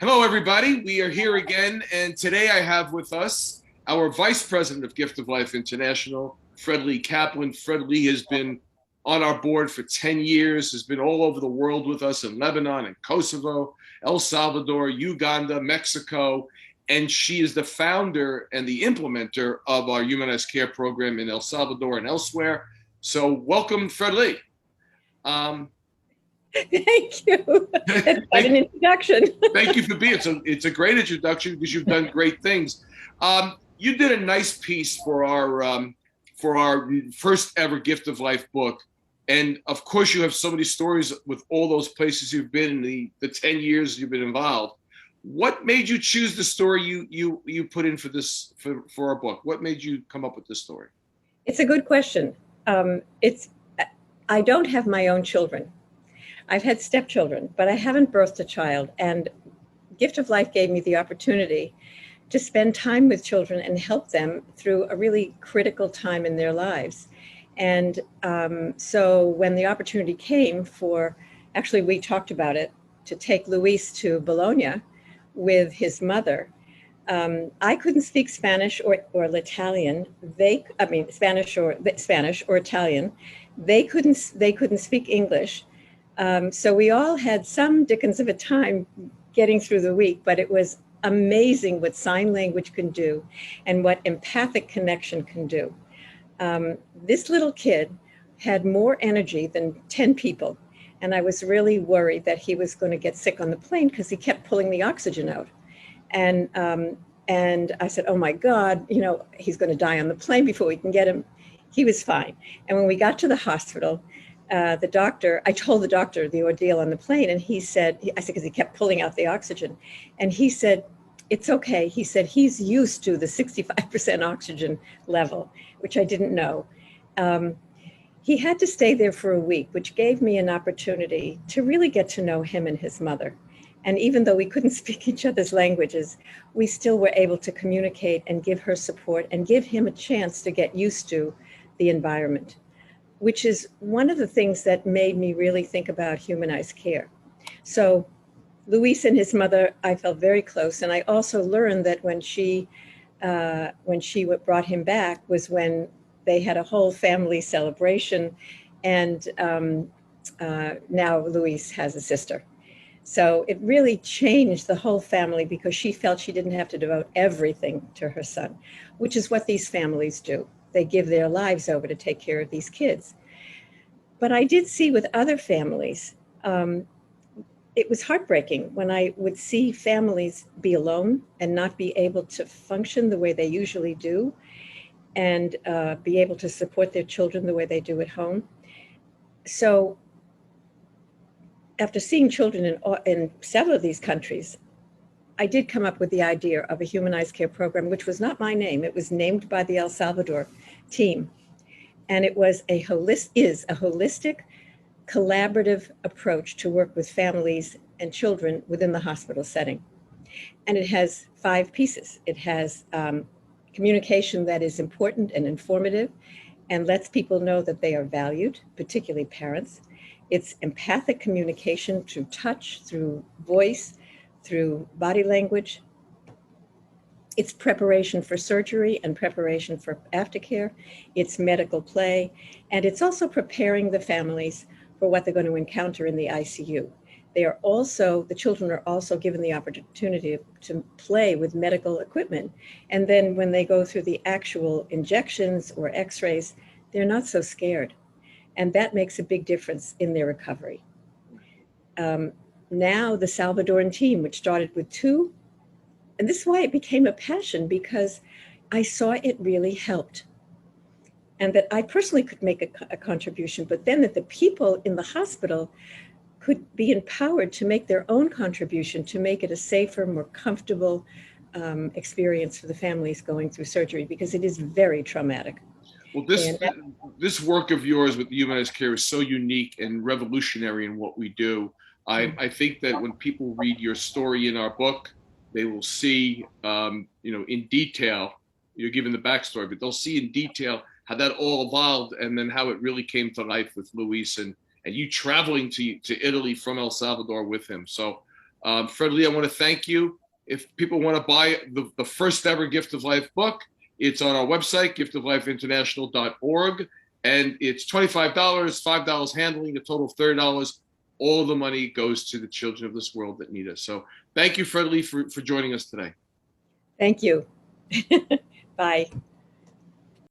Hello, everybody. We are here again, and today I have with us our Vice President of Gift of Life International, Fredlee Kaplan. Fredlee has been on our board for 10 years, has been all over the world with us in Lebanon and Kosovo, El Salvador, Uganda, Mexico, and she is the founder and the implementer of our humanized care program in El Salvador and elsewhere. So welcome, Fredlee. Thank you. That's quite an introduction. Thank you for being. It's a great introduction because you've done great things. You did a nice piece for our first ever Gift of Life book, and of course you have so many stories with all those places you've been in the 10 years you've been involved. What made you choose the story you put in for this for our book? What made you come up with this story? It's a good question. I don't have my own children. I've had stepchildren, but I haven't birthed a child. And Gift of Life gave me the opportunity to spend time with children and help them through a really critical time in their lives. And so when the opportunity came actually we talked about it, to take Luis to Bologna with his mother. I couldn't speak Spanish or Italian. Spanish or Italian. They couldn't speak English. So we all had some dickens of a time getting through the week, but it was amazing what sign language can do and what empathic connection can do. This little kid had more energy than 10 people. And I was really worried that he was going to get sick on the plane because he kept pulling the oxygen out. And I said, oh my God, he's going to die on the plane before we can get him. He was fine. And when we got to the hospital, I told the doctor the ordeal on the plane, and I said, because he kept pulling out the oxygen, and he said, it's okay. He said, he's used to the 65% oxygen level, which I didn't know. He had to stay there for a week, which gave me an opportunity to really get to know him and his mother. And even though we couldn't speak each other's languages, we still were able to communicate and give her support and give him a chance to get used to the environment, which is one of the things that made me really think about humanized care. So Luis and his mother, I felt very close. And I also learned that when she brought him back was when they had a whole family celebration. And now Luis has a sister. So it really changed the whole family because she felt she didn't have to devote everything to her son, which is what these families do. They give their lives over to take care of these kids. But I did see with other families, it was heartbreaking when I would see families be alone and not be able to function the way they usually do and be able to support their children the way they do at home. So after seeing children in several of these countries, I did come up with the idea of a humanized care program, which was not my name. It was named by the El Salvador team. And it was a holistic, collaborative approach to work with families and children within the hospital setting. And it has 5 pieces. It has communication that is important and informative and lets people know that they are valued, particularly parents. It's empathic communication through touch, through voice, through body language. It's preparation for surgery and preparation for aftercare. It's medical play. And it's also preparing the families for what they're going to encounter in the ICU. The children are also given the opportunity to play with medical equipment. And then when they go through the actual injections or x-rays, they're not so scared. And that makes a big difference in their recovery. Now the Salvadoran team, which started with 2, and this is why it became a passion, because I saw it really helped. And that I personally could make a contribution, but then that the people in the hospital could be empowered to make their own contribution to make it a safer, more comfortable experience for the families going through surgery, because it is very traumatic. Well, this work of yours with humanized care is so unique and revolutionary in what we do. I think that when people read your story in our book, they will see, in detail, you're given the backstory, but they'll see in detail how that all evolved and then how it really came to life with Luis and you traveling to Italy from El Salvador with him. So Fredlee, I want to thank you. If people want to buy the first ever Gift of Life book, it's on our website, giftoflifeinternational.org, and it's $25, $5 handling, a total of $30. All of the money goes to the children of this world that need us. So thank you, Fredlee, for joining us today. Thank you. Bye.